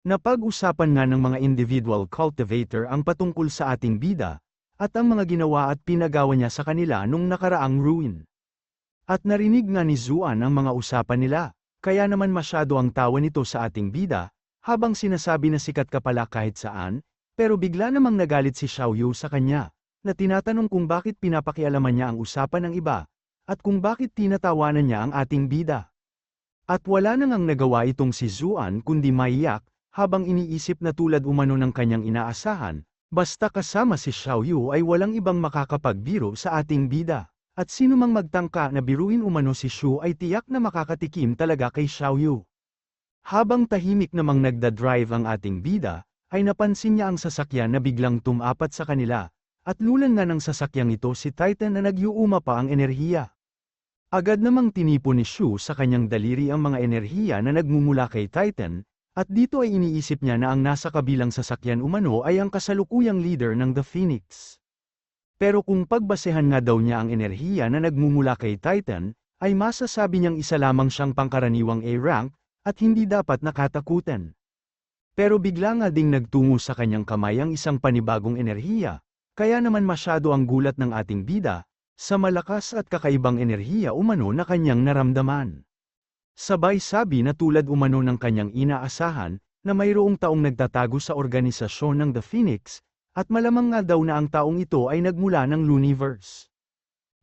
Napag-usapan nga ng mga individual cultivator ang patungkol sa ating bida, at ang mga ginawa at pinagawa niya sa kanila nung nakaraang ruin. At narinig nga ni Zuan ang mga usapan nila, kaya naman masyado ang tawa nito sa ating bida, habang sinasabi na sikat ka pala kahit saan, pero bigla namang nagalit si Xiaoyu sa kanya, na tinatanong kung bakit pinapakialaman niya ang usapan ng iba, at kung bakit tinatawanan niya ang ating bida. At wala nang ang nagawa itong si Zuan kundi maiyak, habang iniisip na tulad umano ng kanyang inaasahan, basta kasama si Xiaoyu ay walang ibang makakapagbiro sa ating bida. At sino mang magtangka na biruin umano si Shu ay tiyak na makakatikim talaga kay Xiaoyu. Habang tahimik namang nagdadrive ang ating bida, ay napansin niya ang sasakyan na biglang tumapat sa kanila, at lulan nga ng sasakyang ito si Titan na nagyuuma pa ang enerhiya. Agad namang tinipon ni Shu sa kanyang daliri ang mga enerhiya na nagmumula kay Titan, at dito ay iniisip niya na ang nasa kabilang sasakyan umano ay ang kasalukuyang leader ng The Phoenix. Pero kung pagbasehan nga daw niya ang enerhiya na nagmumula kay Titan, ay masasabi niyang isa lamang siyang pangkaraniwang A-rank, at hindi dapat nakatakutan. Pero bigla nga ding nagtungo sa kanyang kamay ang isang panibagong enerhiya, kaya naman masyado ang gulat ng ating bida, sa malakas at kakaibang enerhiya umano na kanyang naramdaman. Sabay sabi na tulad umano ng kanyang inaasahan, na mayroong taong nagtatago sa organisasyon ng The Phoenix, at malamang nga daw na ang taong ito ay nagmula ng Looniverse.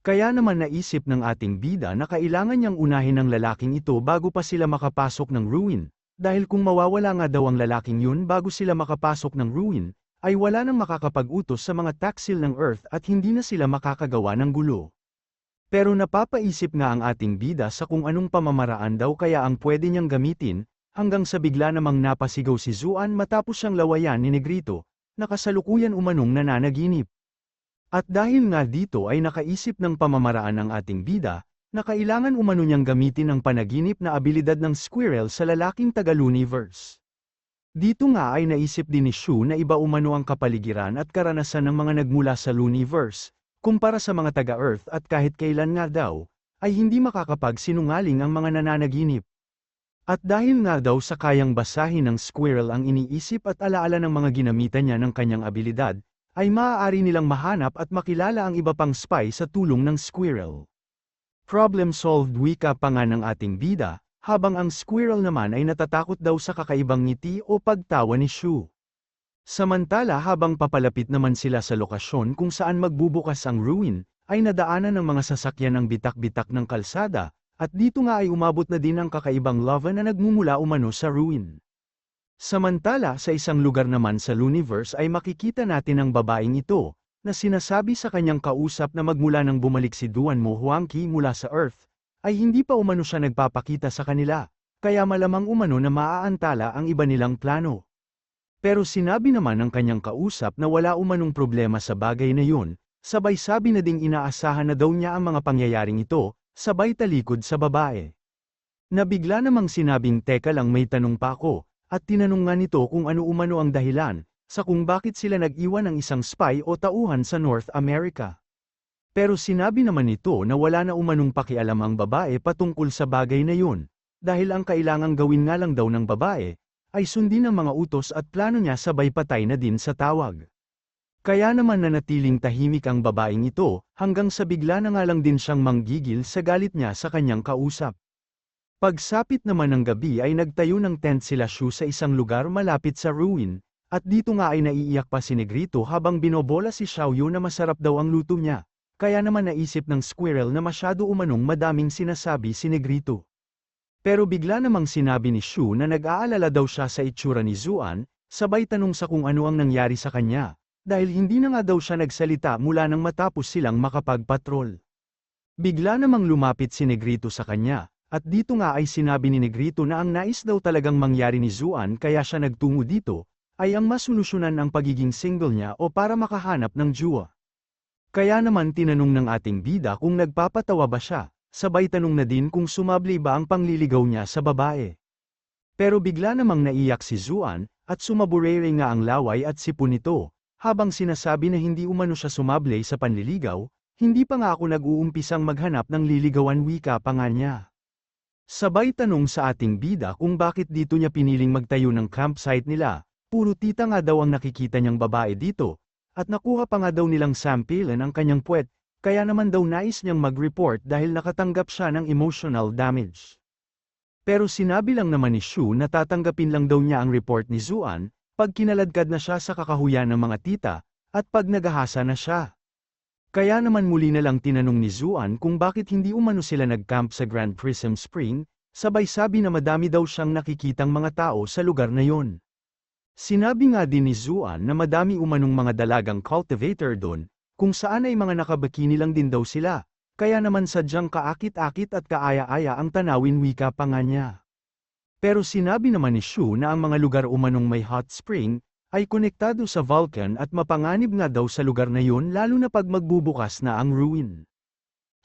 Kaya naman naisip ng ating bida na kailangan niyang unahin ang lalaking ito bago pa sila makapasok ng ruin, dahil kung mawawala nga daw ang lalaking yun bago sila makapasok ng ruin, ay wala nang makakapag-utos sa mga taksil ng Earth at hindi na sila makakagawa ng gulo. Pero napapaisip nga ang ating bida sa kung anong pamamaraan daw kaya ang pwede niyang gamitin, hanggang sa bigla namang napasigaw si Zuan matapos siyang lawayan ni Negrito, na kasalukuyan umanong nananaginip. At dahil nga dito ay nakaisip ng pamamaraan ang ating bida, na kailangan umano niyang gamitin ang panaginip na abilidad ng Squirrel sa lalaking taga-Looniverse. Dito nga ay naisip din ni Shu na iba umano ang kapaligiran at karanasan ng mga nagmula sa Looniverse, kumpara sa mga taga-Earth at kahit kailan nga daw, ay hindi makakapagsinungaling ang mga nananaginip. At dahil nga daw sa kayang basahin ng Squirrel ang iniisip at alaala ng mga ginamitan niya ng kanyang abilidad, ay maaari nilang mahanap at makilala ang iba pang spy sa tulong ng Squirrel. Problem solved, wika pa nga ng ating bida, habang ang Squirrel naman ay natatakot daw sa kakaibang ngiti o pagtawa ni Shu. Samantala habang papalapit naman sila sa lokasyon kung saan magbubukas ang ruin, ay nadaanan ng mga sasakyan ang bitak-bitak ng kalsada, at dito nga ay umabot na din ang kakaibang lava na nagmumula umano sa ruin. Samantala sa isang lugar naman sa Looniverse ay makikita natin ang babaeng ito, na sinasabi sa kanyang kausap na magmula nang bumalik si Duan Mo Huangqi mula sa Earth, ay hindi pa umano siya nagpapakita sa kanila, kaya malamang umano na maaantala ang iba nilang plano. Pero sinabi naman ng kanyang kausap na wala umanong problema sa bagay na yun, sabay sabi na ding inaasahan na daw niya ang mga pangyayaring ito, sabay talikod sa babae. Nabigla namang sinabing teka lang may tanong pa ako, at tinanong nga nito kung ano umano ang dahilan, sa kung bakit sila nag-iwan ng isang spy o tauhan sa North America. Pero sinabi naman nito na wala na umanong pakialam ang babae patungkol sa bagay na yun, dahil ang kailangang gawin nga lang daw ng babae, ay sundin ang mga utos at plano niya sabay patay na din sa tawag. Kaya naman nanatiling tahimik ang babaeng ito, hanggang sa bigla na nga lang din siyang manggigil sa galit niya sa kanyang kausap. Pagsapit naman ng gabi ay nagtayo ng tent sila Shu sa isang lugar malapit sa ruin, at dito nga ay naiiyak pa si Negrito habang binobola si Xiaoyu na masarap daw ang luto niya, kaya naman naisip ng Squirrel na masyado umanong madaming sinasabi si Negrito. Pero bigla namang sinabi ni Shu na nag-aalala daw siya sa itsura ni Zuan, sabay tanong sa kung ano ang nangyari sa kanya. Dahil hindi na nga daw siya nagsalita mula nang matapos silang makapagpatrol. Bigla namang lumapit si Negrito sa kanya, at dito nga ay sinabi ni Negrito na ang nais daw talagang mangyari ni Zuan kaya siya nagtungo dito, ay ang masolusyonan ang pagiging single niya o para makahanap ng jowa. Kaya naman tinanong ng ating bida kung nagpapatawa ba siya, sabay tanong na din kung sumabli ba ang pangliligaw niya sa babae. Pero bigla namang naiyak si Zuan, at sumaburere nga ang laway at sipon nito. Habang sinasabi na hindi umano siya sumablay sa panliligaw, hindi pa nga ako nag-uumpisang maghanap ng liligawan, wika pa nga niya. Sabay tanong sa ating bida kung bakit dito niya piniling magtayo ng campsite nila, puro tita nga daw ang nakikita niyang babae dito, at nakuha pa nga daw nilang sampilan ang kanyang puwet, kaya naman daw nais niyang mag-report dahil nakatanggap siya ng emotional damage. Pero sinabi lang naman ni Shu na tatanggapin lang daw niya ang report ni Zuan, pag kinaladkad na siya sa kakahuyan ng mga tita, at pag nagahasa na siya. Kaya naman muli na lang tinanong ni Zuan kung bakit hindi umano sila nag-camp sa Grand Prism Spring, sabay sabi na madami daw siyang nakikitang mga tao sa lugar na yon. Sinabi nga din ni Zuan na madami umanong mga dalagang cultivator doon, kung saan ay mga nakabikini lang din daw sila, kaya naman sadyang kaakit-akit at kaaya-aya ang tanawin wika pa nga niya. Pero sinabi naman ni Shu na ang mga lugar umanong may hot spring, ay konektado sa Vulcan at mapanganib nga daw sa lugar na yun lalo na pag magbubukas na ang ruin.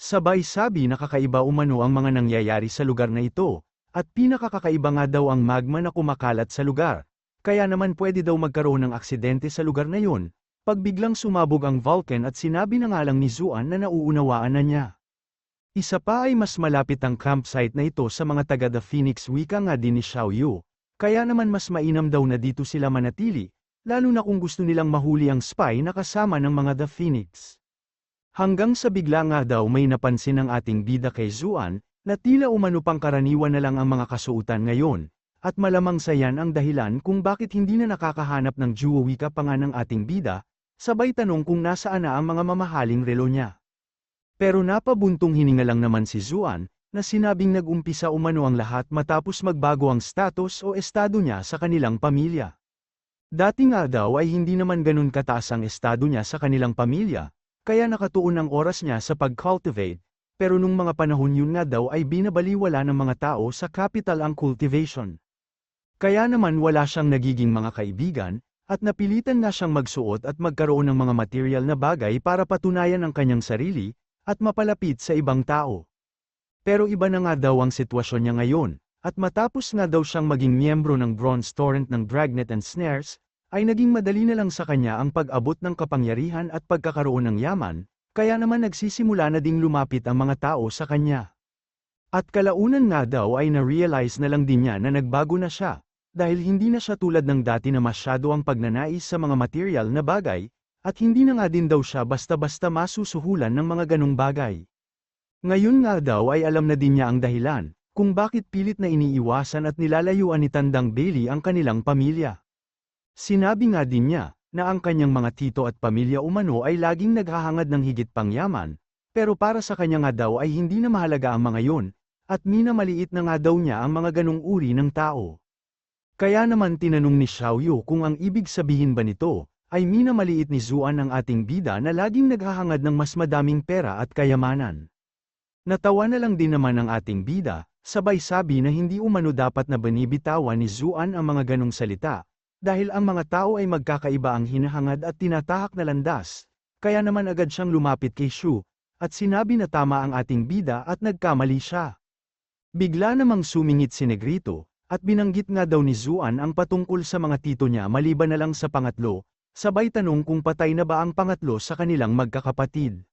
Sabay sabi na kakaiba umano ang mga nangyayari sa lugar na ito, at pinakakakaiba nga daw ang magma na kumakalat sa lugar, kaya naman pwede daw magkaroon ng aksidente sa lugar na yun, pag biglang sumabog ang Vulcan at sinabi na nga lang ni Zuan na nauunawaan na niya. Isa pa ay mas malapit ang campsite na ito sa mga taga The Phoenix wika nga din ni Xiaoyu, kaya naman mas mainam daw na dito sila manatili, lalo na kung gusto nilang mahuli ang spy na kasama ng mga The Phoenix. Hanggang sa bigla nga daw may napansin ng ating bida kay Zuan, na tila umano pang karaniwan na lang ang mga kasuotan ngayon, at malamang sa yan ang dahilan kung bakit hindi na nakakahanap ng juwawika pa nga ng ating bida, sabay tanong kung nasaan na ang mga mamahaling relo niya. Pero napabuntong hininga lang naman si Zuan, na sinabing nag-umpisa umano ang lahat matapos magbago ang status o estado niya sa kanilang pamilya. Dati nga daw ay hindi naman ganun kataas ang estado niya sa kanilang pamilya, kaya nakatuon ang oras niya sa pag-cultivate, pero nung mga panahon yun nga daw ay binabaliwala ng mga tao sa capital ang cultivation. Kaya naman wala siyang nagiging mga kaibigan, at napilitan nga siyang magsuot at magkaroon ng mga material na bagay para patunayan ang kanyang sarili, at mapalapit sa ibang tao. Pero iba na nga daw ang sitwasyon niya ngayon. At matapos nga daw siyang maging miyembro ng Bronze Torrent ng Dragnet and Snares, ay naging madali na lang sa kanya ang pag-abot ng kapangyarihan at pagkakaroon ng yaman, kaya naman nagsisimula na ding lumapit ang mga tao sa kanya. At kalaunan nga daw ay na-realize na lang din niya na nagbago na siya, dahil hindi na siya tulad ng dati na masyado ang pagnanais sa mga material na bagay, at hindi na nga din daw siya basta-basta masusuhulan ng mga ganong bagay. Ngayon nga daw ay alam na din niya ang dahilan, kung bakit pilit na iniiwasan at nilalayuan ni Tandang Bailey ang kanilang pamilya. Sinabi nga din niya, na ang kanyang mga tito at pamilya umano ay laging naghahangad ng higit pang yaman, pero para sa kanya nga daw ay hindi na mahalaga ang mga yon, at minamaliit na nga daw niya ang mga ganong uri ng tao. Kaya naman tinanong ni Xiaoyu kung ang ibig sabihin ba nito, ay minamaliit ni Zuan ang ating bida na laging naghahangad ng mas madaming pera at kayamanan. Natawa na lang din naman ang ating bida, sabay sabi na hindi umano dapat na binibitawan ni Zuan ang mga ganong salita, dahil ang mga tao ay magkakaiba ang hinahangad at tinatahak na landas, kaya naman agad siyang lumapit kay Shu, at sinabi na tama ang ating bida at nagkamali siya. Bigla namang sumingit si Negrito, at binanggit nga daw ni Zuan ang patungkol sa mga tito niya maliban na lang sa pangatlo, sabay tanong kung patay na ba ang pangatlo sa kanilang magkakapatid.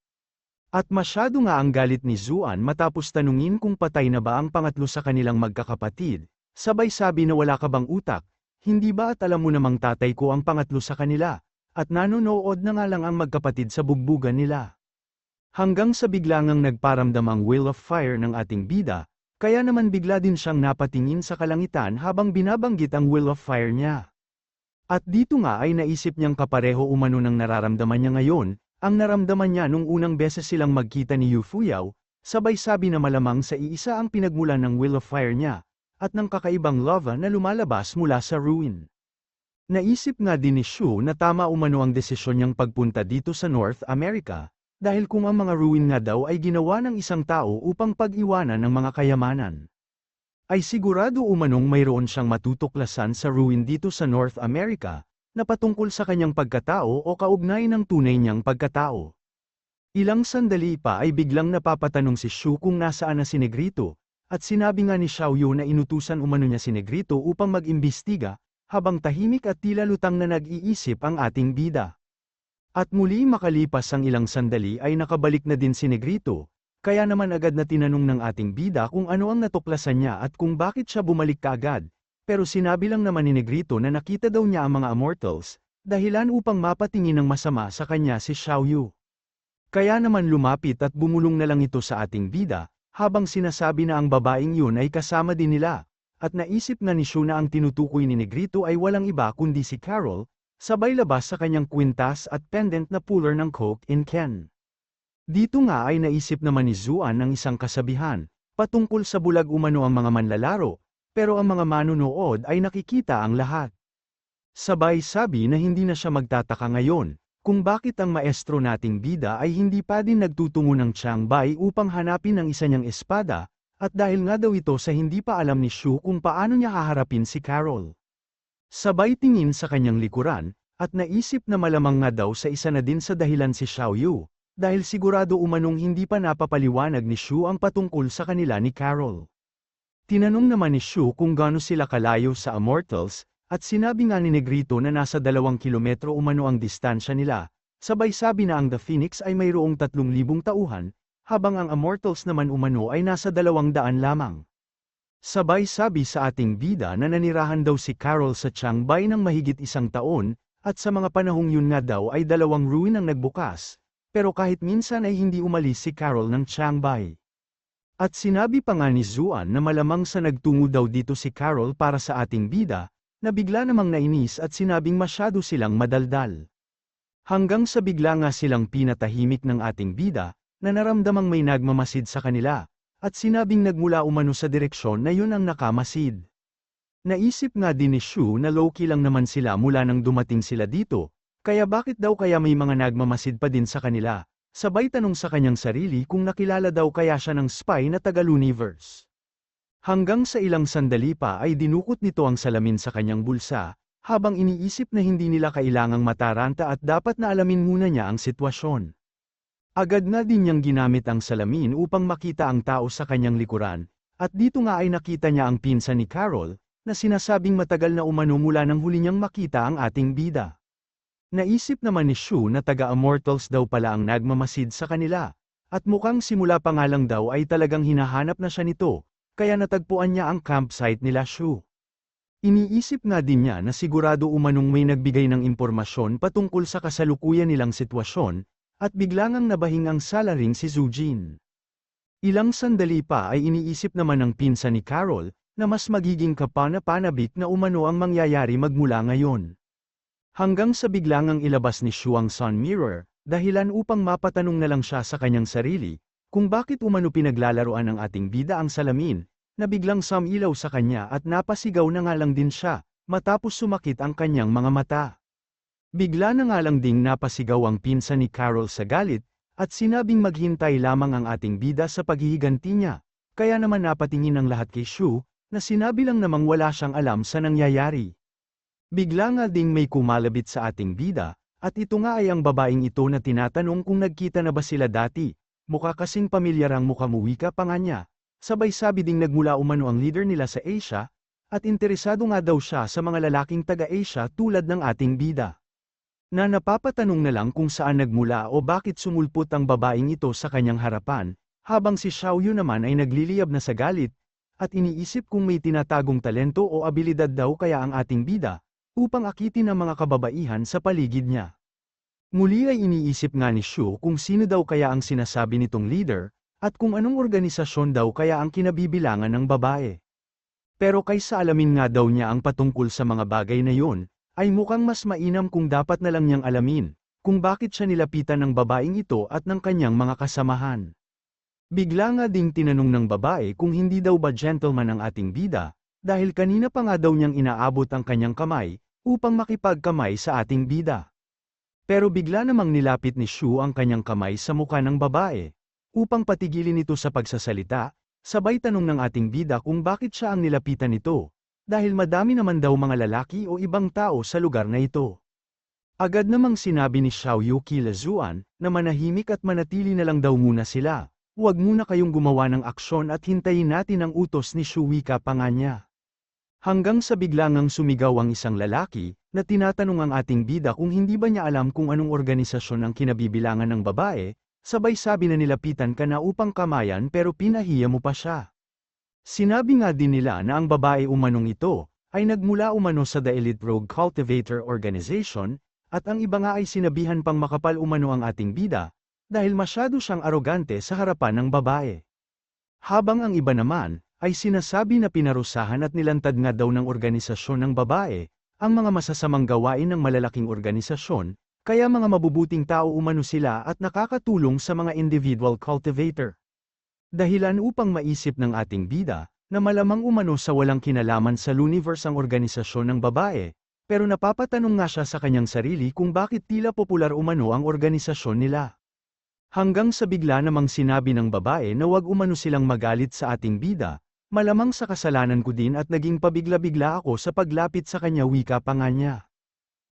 At masyado nga ang galit ni Zuan matapos tanungin kung patay na ba ang pangatlo sa kanilang magkakapatid, sabay sabi na wala ka bang utak, hindi ba at alam mo namang tatay ko ang pangatlo sa kanila, at nanonood na nga lang ang magkapatid sa bugbugan nila. Hanggang sa biglangang nagparamdam ang Wheel of Fire ng ating bida, kaya naman bigla din siyang napatingin sa kalangitan habang binabanggit ang Wheel of Fire niya. At dito nga ay naisip niyang kapareho umano ng nararamdaman niya ngayon, ang naramdaman niya nung unang beses silang magkita ni Yu Fuyao, sabay sabi na malamang sa iisa ang pinagmulan ng Wheel of Fire niya, at ng kakaibang lava na lumalabas mula sa ruin. Naisip nga din ni Shu na tama umano ang desisyon niyang pagpunta dito sa North America, dahil kung ang mga ruin nga daw ay ginawa ng isang tao upang pag-iwanan ng mga kayamanan, ay sigurado umanong mayroon siyang matutuklasan sa ruin dito sa North America, na patungkol sa kanyang pagkatao o kaugnay ng tunay niyang pagkatao. Ilang sandali pa ay biglang napapatanong si Shu kung nasaan na si Negrito, at sinabi nga ni Xiaoyu na inutusan umano niya si Negrito upang mag-imbestiga, habang tahimik at tila lutang na nag-iisip ang ating bida. At muli makalipas ang ilang sandali ay nakabalik na din si Negrito, Kaya naman agad na tinanong ng ating bida kung ano ang natuklasan niya at kung bakit siya bumalik kaagad. Pero sinabi lang naman ni Negrito na nakita daw niya ang mga immortals, dahilan upang mapatingin ng masama sa kanya si Xiaoyu. Kaya naman lumapit at bumulong na lang ito sa ating bida, habang sinasabi na ang babaeng yun ay kasama din nila. At naisip nga ni Shu na ang tinutukoy ni Negrito ay walang iba kundi si Carol, sabay labas sa kanyang kwintas at pendant na puller ng Coke in Ken. Dito nga ay naisip naman ni Zuan ang isang kasabihan, patungkol sa bulag umano ang mga manlalaro, pero ang mga manunood ay nakikita ang lahat. Sabay sabi na hindi na siya magtataka ngayon, kung bakit ang maestro nating bida ay hindi pa din nagtutungo ng Changbai upang hanapin ang isa niyang espada, at dahil nga daw ito sa hindi pa alam ni Shu kung paano niya haharapin si Carol. Sabay tingin sa kanyang likuran, at naisip na malamang nga daw sa isa na din sa dahilan si Xiaoyu, dahil sigurado umanong hindi pa napapaliwanag ni Shu ang patungkol sa kanila ni Carol. Tinanong naman ni Shu kung gaano sila kalayo sa Immortals, at sinabi nga ni Negrito na nasa 2 kilometro umano ang distansya nila, sabay sabi na ang The Phoenix ay mayroong 3,000 tauhan, habang ang Immortals naman umano ay nasa 200 lamang. Sabay sabi sa ating bida na nanirahan daw si Carol sa Changbai ng mahigit 1 taon, at sa mga panahong yun nga daw ay 2 ruin ang nagbukas, pero kahit minsan ay hindi umalis si Carol ng Changbai. At sinabi pa nga ni Zuan na malamang sa nagtungo daw dito si Carol para sa ating bida, na bigla namang nainis at sinabing masyado silang madaldal. Hanggang sa bigla nga silang pinatahimik ng ating bida, na naramdamang may nagmamasid sa kanila, at sinabing nagmula umano sa direksyon na yun ang nakamasid. Naisip nga din ni Shu na low-key lang naman sila mula nang dumating sila dito, kaya bakit daw kaya may mga nagmamasid pa din sa kanila, sabay tanong sa kanyang sarili kung nakilala daw kaya siya ng spy na taga-Luniverse. Hanggang sa ilang sandali pa ay dinukot nito ang salamin sa kanyang bulsa, habang iniisip na hindi nila kailangang mataranta at dapat na alamin muna niya ang sitwasyon. Agad na din niyang ginamit ang salamin upang makita ang tao sa kanyang likuran, at dito nga ay nakita niya ang pinsan ni Carol, na sinasabing matagal na umano mula nang huli niyang makita ang ating bida. Naisip naman ni Shu na taga-Immortals daw pala ang nagmamasid sa kanila, at mukhang simula pa nga lang daw ay talagang hinahanap na siya nito, kaya natagpuan niya ang campsite nila Shu. Iniisip nga din niya na sigurado umanong may nagbigay ng impormasyon patungkol sa kasalukuyan nilang sitwasyon, at bigla ngang nabahing ang salaring si Zujin. Ilang sandali pa ay iniisip naman ng pinsan ni Carol, na mas magiging kapana-panabik na umano ang mangyayari magmula ngayon. Hanggang sa bigla ngang ilabas ni Shu ang Sun Mirror, dahilan upang mapatanong na lang siya sa kanyang sarili, kung bakit umano pinaglalaroan ng ating bida ang salamin, na biglang sumilaw sa kanya at napasigaw na nga lang din siya, matapos sumakit ang kanyang mga mata. Bigla na nga lang ding napasigaw ang pinsan ni Carol sa galit, at sinabing maghintay lamang ang ating bida sa paghihiganti niya, kaya naman napatingin ang lahat kay Shu, na sinabi lang namang wala siyang alam sa nangyayari. Bigla nga ding may kumalabit sa ating bida, at ito nga ay ang babaeng ito na tinatanong kung nagkita na ba sila dati, mukha kasing pamilyar ang mukamuwika pa nga niya, sabay sabi ding nagmula umano ang leader nila sa Asia, at interesado nga daw siya sa mga lalaking taga-Asia tulad ng ating bida. Na napapatanong na lang kung saan nagmula o bakit sumulpot ang babaeng ito sa kanyang harapan, habang si Xiaoyu naman ay nagliliyab na sa galit, at iniisip kung may tinatagong talento o abilidad daw kaya ang ating bida, upang akitin ang mga kababaihan sa paligid niya. Muli ay iniisip nga ni Shu kung sino daw kaya ang sinasabi nitong leader, at kung anong organisasyon daw kaya ang kinabibilangan ng babae. Pero kaysa alamin nga daw niya ang patungkol sa mga bagay na yon, ay mukhang mas mainam kung dapat na lang niyang alamin, kung bakit siya nilapitan ng babaeng ito at ng kanyang mga kasamahan. Bigla nga ding tinanong ng babae kung hindi daw ba gentleman ang ating bida, dahil kanina pa nga daw niyang inaabot ang kanyang kamay, upang makipagkamay sa ating bida. Pero bigla namang nilapit ni Shu ang kanyang kamay sa muka ng babae, upang patigilin ito sa pagsasalita, sabay tanong ng ating bida kung bakit siya ang nilapitan nito. Dahil madami naman daw mga lalaki o ibang tao sa lugar na ito. Agad namang sinabi ni Xiaoyu kila Zuan, na manahimik at manatili na lang daw muna sila. Huwag muna kayong gumawa ng aksyon at hintayin natin ang utos ni Shu, wika pa nga niya. Hanggang sa bigla ngang sumigaw ang isang lalaki, na tinatanong ang ating bida kung hindi ba niya alam kung anong organisasyon ang kinabibilangan ng babae, Sabay sabi na nilapitan ka na upang kamayan pero pinahiya mo pa siya. Sinabi nga din nila na ang babae umanong ito, ay nagmula umano sa The Elite Rogue Cultivator Organization, at ang iba nga ay sinabihan pang makapal umano ang ating bida, dahil masyado siyang arogante sa harapan ng babae. Habang ang iba naman, ay sinasabi na pinarusahan at nilantad nga daw ng organisasyon ng babae, ang mga masasamang gawain ng malalaking organisasyon, kaya mga mabubuting tao umano sila at nakakatulong sa mga individual cultivator. Dahilan upang maisip ng ating bida, na malamang umano sa walang kinalaman sa Luniverse ang organisasyon ng babae, pero napapatanong nga siya sa kanyang sarili kung bakit tila popular umano ang organisasyon nila. Hanggang sa bigla namang sinabi ng babae na wag umano silang magalit sa ating bida, malamang sa kasalanan ko din at naging pabigla-bigla ako sa paglapit sa kanya, wika pa nga niya.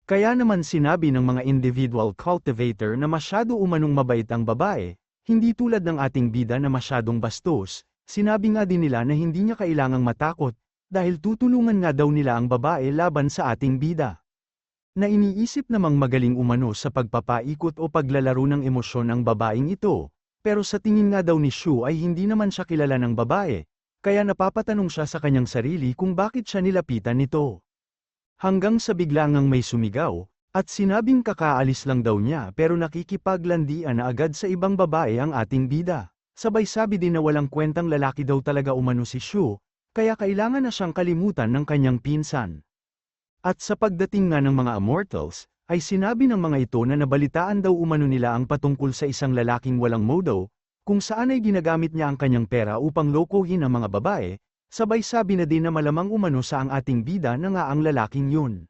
Kaya naman sinabi ng mga individual cultivator na masyado umanong mabait ang babae, hindi tulad ng ating bida na masyadong bastos. Sinabi nga din nila na hindi niya kailangang matakot, dahil tutulungan nga daw nila ang babae laban sa ating bida. Na iniisip namang magaling umano sa pagpapaikot o paglalaro ng emosyon ang babaeng ito, pero sa tingin nga daw ni Shu ay hindi naman siya kilala ng babae, kaya napapatanong siya sa kanyang sarili kung bakit siya nilapitan nito. Hanggang sa bigla ngang may sumigaw, at sinabing kakaalis lang daw niya pero nakikipaglandian na agad sa ibang babae ang ating bida. Sabay sabi din na walang kwentang lalaki daw talaga umano si Shu, kaya kailangan na siyang kalimutan ng kanyang pinsan. At sa pagdating nga ng mga immortals, ay sinabi ng mga ito na nabalitaan daw umano nila ang patungkol sa isang lalaking walang modo, kung saan ay ginagamit niya ang kanyang pera upang lokohin ang mga babae, sabay sabi na din na malamang umano sa ang ating bida na nga ang lalaking yun.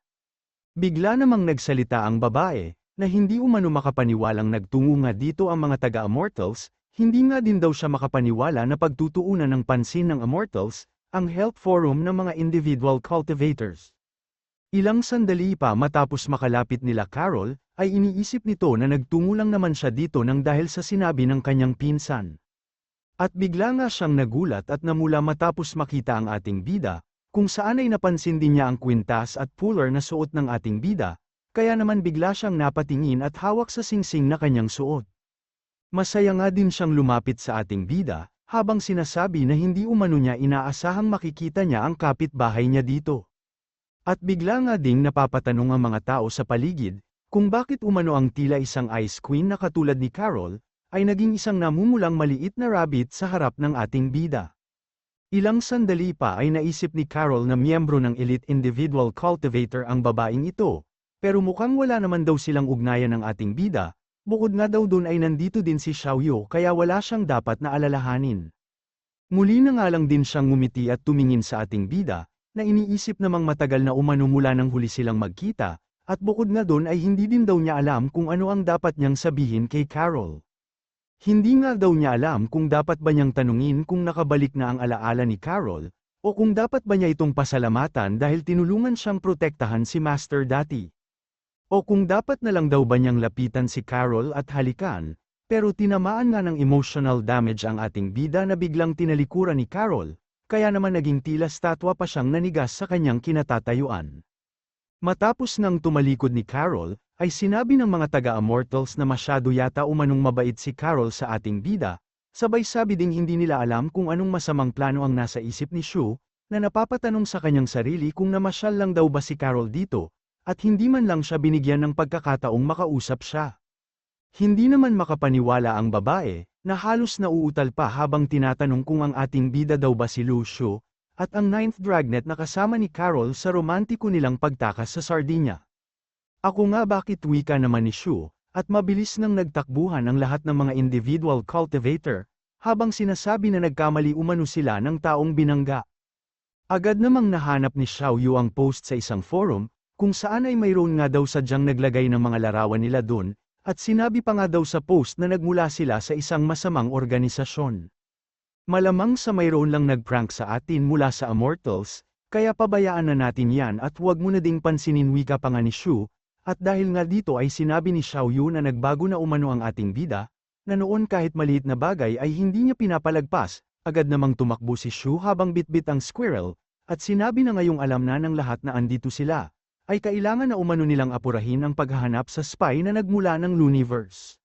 Bigla namang nagsalita ang babae, na hindi umano makapaniwalang nagtungo nga dito ang mga taga-immortals. Hindi nga din daw siya makapaniwala na pagtutuunan ng pansin ng immortals, ang health forum ng mga individual cultivators. Ilang sandali pa matapos makalapit nila Carol, ay iniisip nito na nagtungo lang naman siya dito nang dahil sa sinabi ng kanyang pinsan. At bigla nga siyang nagulat at namula matapos makita ang ating bida, kung saan ay napansin din niya ang kwintas at puller na suot ng ating bida, kaya naman bigla siyang napatingin at hawak sa singsing na kanyang suot. Masaya nga din siyang lumapit sa ating bida, habang sinasabi na hindi umano niya inaasahang makikita niya ang kapitbahay niya dito. At bigla nga ding napapatanong ang mga tao sa paligid, kung bakit umano ang tila isang ice queen na katulad ni Carol, ay naging isang namumulang maliit na rabbit sa harap ng ating bida. Ilang sandali pa ay naisip ni Carol na miyembro ng Elite Individual Cultivator ang babaeng ito, pero mukhang wala naman daw silang ugnayan ng ating bida. Bukod nga daw dun ay nandito din si Xiaoyu kaya wala siyang dapat na alalahanin. Muli na nga lang din siyang ngumiti at tumingin sa ating bida, na iniisip namang matagal na umano mula nang huli silang magkita, at bukod nga dun ay hindi din daw niya alam kung ano ang dapat niyang sabihin kay Carol. Hindi nga daw niya alam kung dapat ba niyang tanungin kung nakabalik na ang alaala ni Carol, o kung dapat ba niya itong pasalamatan dahil tinulungan siyang protektahan si Master dati. O kung dapat na lang daw ba niyang lapitan si Carol at halikan, pero tinamaan nga ng emotional damage ang ating bida na biglang tinalikuran ni Carol, kaya naman naging tila statwa pa siyang nanigas sa kanyang kinatatayuan. Matapos ngang tumalikod ni Carol, ay sinabi ng mga taga-immortals na masyado yata umanong mabait si Carol sa ating bida, sabay sabi ding hindi nila alam kung anong masamang plano ang nasa isip ni Shu, na napapatanong sa kanyang sarili kung namasyal lang daw ba si Carol dito, at hindi man lang siya binigyan ng pagkakataong makausap siya. Hindi naman makapaniwala ang babae, na halos nauutal pa habang tinatanong kung ang ating bida daw ba si Lu Shu, at ang 9th Dragnet na kasama ni Carol sa romantiko nilang pagtakas sa Sardinia. Ako nga bakit wika naman ni Shu, at mabilis nang nagtakbuhan ang lahat ng mga individual cultivator, habang sinasabi na nagkamali umano sila ng taong binangga. Agad namang nahanap ni Xiaoyu ang post sa isang forum, kung saan ay mayroon nga daw sadyang naglagay ng mga larawan nila dun, at sinabi pa nga daw sa post na nagmula sila sa isang masamang organisasyon. Malamang sa mayroon lang nagprank sa atin mula sa immortals, kaya pabayaan na natin yan at huwag mo na ding pansinin, wika pa nga ni Shu, at dahil nga dito ay sinabi ni Xiaoyu na nagbago na umano ang ating bida, na noon kahit maliit na bagay ay hindi niya pinapalagpas, agad namang tumakbo si Shu habang bitbit ang squirrel, at sinabi na ngayong alam na ng lahat na andito sila, ay kailangan na umano nilang apurahin ang paghahanap sa spy na nagmula ng Luniverse.